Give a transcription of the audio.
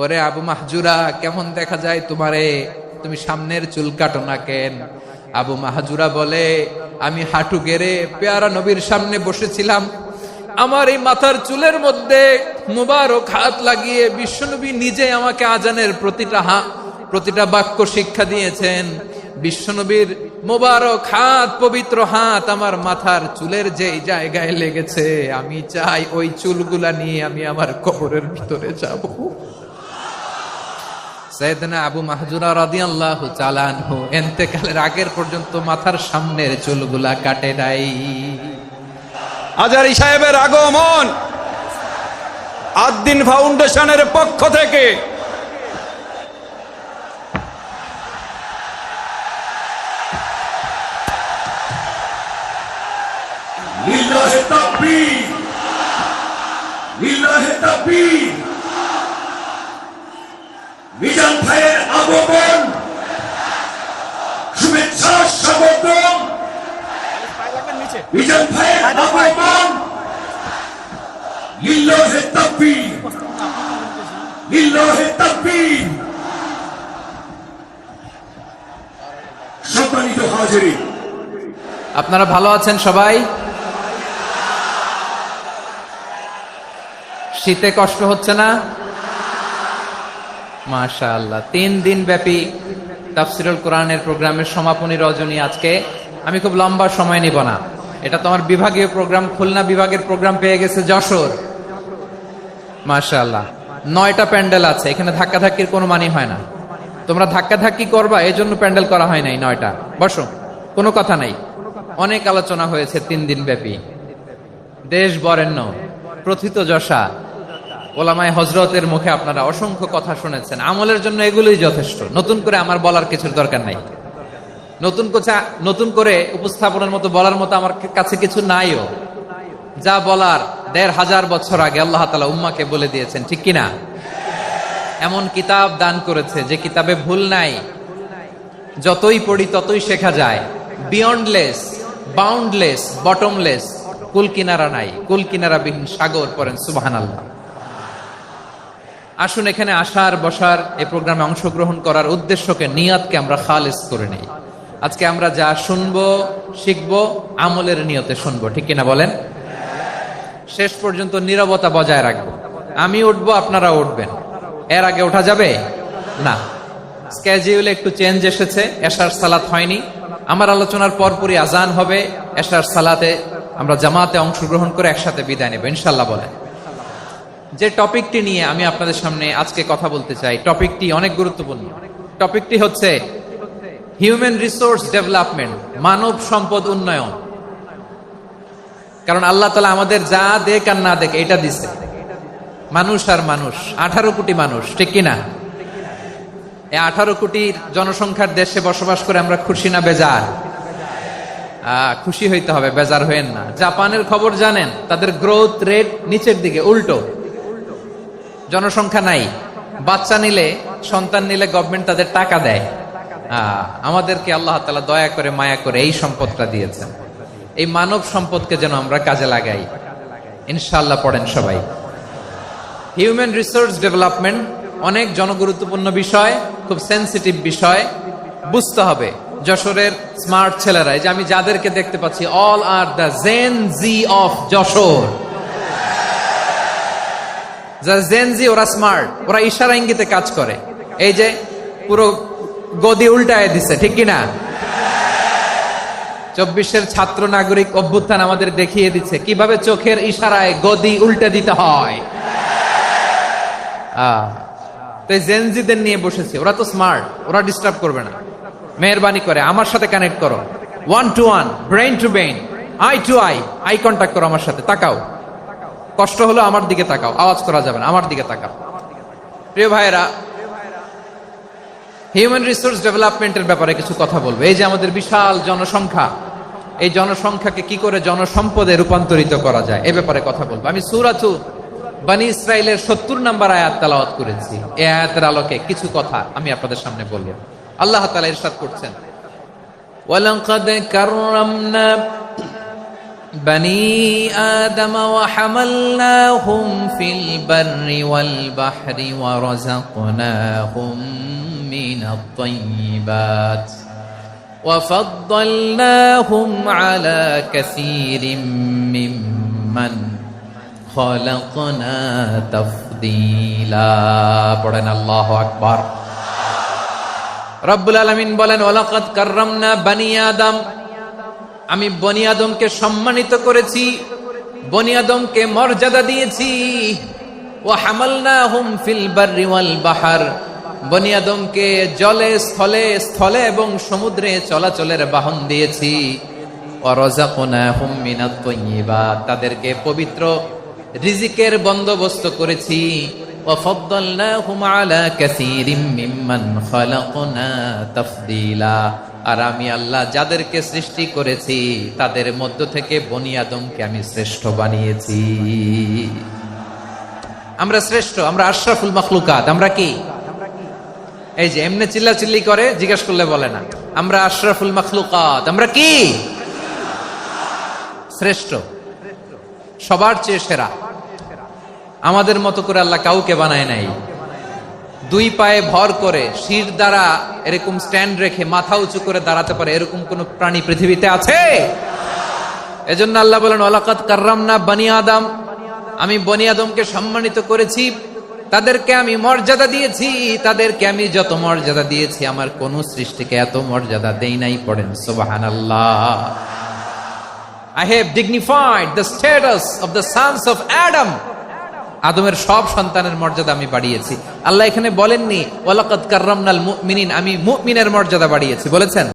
ওরে আবু মাহজুরা, কেমন দেখা যায় তোমারে, তুমি সামনের চুল কাটো না কেন? আবু মাহজুরা বলে, আমি হাঁটু গেড়ে পেয়ারা নবীর সামনে বসেছিলাম, আমার এই মাথার চুলের মধ্যে মুবারক হাত লাগিয়ে বিশ্বনবী নিজে আমাকে আজানের প্রতিটা বাক্য শিক্ষা দিয়েছেন। বিশ্বনবীর মুবারক হাত, পবিত্র হাত আমার মাথার চুলের যে জায়গায় লেগেছে, আমি চাই ওই চুলগুলা নিয়ে আমি আমার কবরের ভিতরে যাব। সাইয়েদনা আবু মাহজুরা রাদিয়াল্লাহু তাআলা আনহু ইন্তেকালের আগের পর্যন্ত মাথার সামনের চুলগুলা কাটে নাই। আজারি সাহেবের আগমন আদ-দ্বীন ফাউন্ডেশনের পক্ষ থেকে লিল্লাহে তাকবীর, লিল্লাহে তাকবীর। মিজান ভাইয়ের আগমন, শুভেচ্ছা স্বাগতম। মিজান ভাইয়ের আগমন, লিল্লাহে তাকবীর, লিল্লাহে তাকবীর। সম্মানিত হাজিরিন, আপনারা ভালো আছেন সবাই? শীতে কষ্ট হচ্ছে না? মাশাআল্লাহ। 3 দিন ব্যাপী তাফসীরুল কোরআনের প্রোগ্রামের সমাপনী রজনী আজকে। আমি খুব লম্বা সময় নিব না, এটা তোমার বিভাগীয় প্রোগ্রাম। খুলনা বিভাগের প্রোগ্রাম পেয়ে গেছে যশোর। মাশাআল্লাহ, 9টা প্যান্ডেল আছে, এখানে ধাক্কাধাক্কির কোনো মানি হয় না। তোমরা ধাক্কাধাক্কি করবা, এই জন্য প্যান্ডেল করা হয় নাই 9টা। বসো, কোনো কথা নাই। অনেক আলোচনা হয়েছে 3 দিন ব্যাপী। দেশ বরেণ্য, প্রথিত যশা ওলামায়ে হযরতের মুখে আপনারা অসংখ্য কথা শুনেছেন। আমলের জন্য এগুলোই যথেষ্ট, নতুন করে আমার বলার কিছুর দরকার নাই। নতুন করে উপস্থাপনের মতো বলার মতো আমার কাছে কিছু নাইও। যা বলার 1500 বছর আগে আল্লাহ তাআলা উম্মাহকে বলে দিয়েছেন, ঠিক কিনা? এমন কিতাব দান করেছে যে কিতাবে ভুল নাই, যতই পড়ি ততই শেখা যায়। বিয়ন্ডলেস, বাউন্ডলেস, বটমলেস, কুল কিনারা নাই, কুল কিনারা বিহীন সাগর। পড়েন সুবহানাল্লাহ। আসুন এখানে আসার বসার এই প্রোগ্রামে অংশগ্রহণ করার উদ্দেশ্যকে, নিয়তকে আমরা খালিস করে নেই। আজকে আমরা যা শুনবো শিখবো আমলের নিয়তে শুনবো, ঠিক কিনা বলেন? শেষ পর্যন্ত নীরবতা বজায় রাখবো। আমি উঠবো, আপনারা উঠবেন। এর আগে ওঠা যাবে না। স্কেডিউলে একটু চেঞ্জ এসেছে, এশার সালাত হয়নি। আমার আলোচনার পরপরই আজান হবে। এশার সালাতে আমরা জামাতে অংশগ্রহণ করে একসাথে বিদায় নেব ইনশাআল্লাহ। বলেন, যে টপিকটি নিয়ে আমি আপনাদের সামনে আজকে কথা বলতে চাই, টপিকটি অনেক গুরুত্বপূর্ণ। টপিকটি হচ্ছে হিউম্যান রিসোর্স ডেভেলপমেন্ট, মানব সম্পদ উন্নয়ন। কারণ আল্লাহ তাআলা আমাদের যা দেখ আর না দেখ এটা দিছে। মানুষ আর মানুষ, 18 কোটি মানুষ, ঠিক কিনা? এই 18 কোটির জনসংখ্যার দেশে বসবাস করে আমরা খুশি না বেজার? খুশি হইতে হবে, বেজার হইেন না। জাপানের খবর জানেন? তাদের গ্রোথ রেট নিচের দিকে, উল্টো। জনসংখ্যা নাই, বাচ্চা নিলে, সন্তান নিলে গভর্নমেন্ট তাদের টাকা দেয়। আমাদেরকে আল্লাহ তাআলা দয়া করে মায়া করে এই সম্পদটা দিয়েছেন। এই মানব সম্পদকে যেন আমরা কাজে লাগাই ইনশাআল্লাহ। পড়েন সবাই। হিউম্যান রিসোর্স ডেভেলপমেন্ট অনেক জনগুরুত্বপূর্ণ বিষয়, খুব সেনসিটিভ বিষয়, বুঝতে হবে। যশোরের স্মার্ট ছেলেরা, এই যে আমি যাদেরকে দেখতে পাচ্ছি, all are the Gen Z of Jessore. Gen Z, ওরা স্মার্ট, ওরা ইশারা ইঙ্গিতে কাজ করে। এই যে পুরো গদি উল্টায় দিছে, ঠিক কিনা? 24-এর ছাত্র নাগরিক অভ্যুত্থান আমাদের দেখিয়ে দিচ্ছে কিভাবে চোখের ইশারায় গদি উল্টে দিতে হয়। তো জেনজিদের নিয়ে বসেছে, ওরা তো স্মার্ট, ওরা ডিস্টার্ব করবে না। মেহরবানি করে আমার সাথে কানেক্ট করো, 1 to 1, brain to brain, eye to eye, eye contact করো আমার সাথে। তাকাও, কষ্ট হলো আমার দিকে তাকাও, আওয়াজ করা যাবে না, আমার দিকে তাকাও। প্রিয় ভাইয়েরা, হিউম্যান রিসোর্স ডেভেলপমেন্টের ব্যাপারে কিছু কথা বলবো। এই যে আমাদের বিশাল জনসংখ্যা, এই জনসংখ্যাকে কি করে জনসম্পদে রূপান্তরিত করা যায় এ ব্যাপারে কথা বলবো। আমি সূরাতু বনী ইসরাইলের 70 নম্বর আয়াত তেলাওয়াত করেছি। এই আয়াতের আলোকে কিছু কথা আমি আপনাদের সামনে বলবো। আল্লাহ তাআলা ইরশাদ করছেন, ওয়ালাকাদ কাররামনা بني آدم وحملناهم في البر والبحر ورزقناهم من الطيبات وفضلناهم على كثير ممن خلقنا تفضيلا পড়েন আল্লাহু আকবার। রব্বুল আলামিন বলেন ওয়ালাকাদ কাররামনা বানি আদম, আমি বনি আদমকে সম্মানিত করেছি, বনি আদমকে মর্যাদা দিয়েছি। ওয়া হামালনাহুম ফিল বাররি ওয়াল বাহর, বনি আদমকে জলে স্থলে স্থলে এবং সমুদ্রে চলাচলের বাহন দিয়েছি। ওয়া রাযাকনাহুম মিনাত তাইয়্যিবাত, তাদেরকে পবিত্র রিজিকের বন্দোবস্ত করেছি। ওয়া ফাদ্দালনাহুম আলা কাসীরিম মিম্মান খালাকনা তাফদীলা, আর আমি আল্লাহ যাদেরকে সৃষ্টি করেছি তাদের মধ্য থেকে বনি আদমকে আমি শ্রেষ্ঠ বানিয়েছি। আমরা শ্রেষ্ঠ, আমরা আশরাফুল মাখলুকাত। আমরা কি এই যে এমনি চিল্লাচিল্লি করে জিজ্ঞেস করলে বলে না, আমরা আশরাফুল মাখলুকাত। আমরা কি শ্রেষ্ঠ, সবার চেয়ে সেরা। আমাদের মতো করে আল্লাহ কাউকে বানায় নাই। দুই পায়ে ভর করে শির দ্বারা এরকম স্ট্যান্ড রেখে মাথা উঁচু করে দাঁড়াতে পারে এরকম কোন প্রাণী পৃথিবীতে আছে? এজন্য আল্লাহ বলেন ওয়ালাকাদ কাররামনা বানি আদম, আমি বনি আদমকে সম্মানিত করেছি, তাদেরকে আমি মর্যাদা দিয়েছি। তাদেরকে আমি যত মর্যাদা দিয়েছি আমার কোন সৃষ্টিকে এত মর্যাদা দেই নাই। পড়েন সুবহানাল্লাহ। I have dignified the status of the sons of Adam. আদমের সব সন্তানের মর্যাদা আমি বাড়িয়েছি। আল্লাহ এখানে বলেননি ওয়ালাকাদ কাররামনাল মুমিনিন, আমি মুমিনের মর্যাদা বাড়িয়েছি, বলেছেন?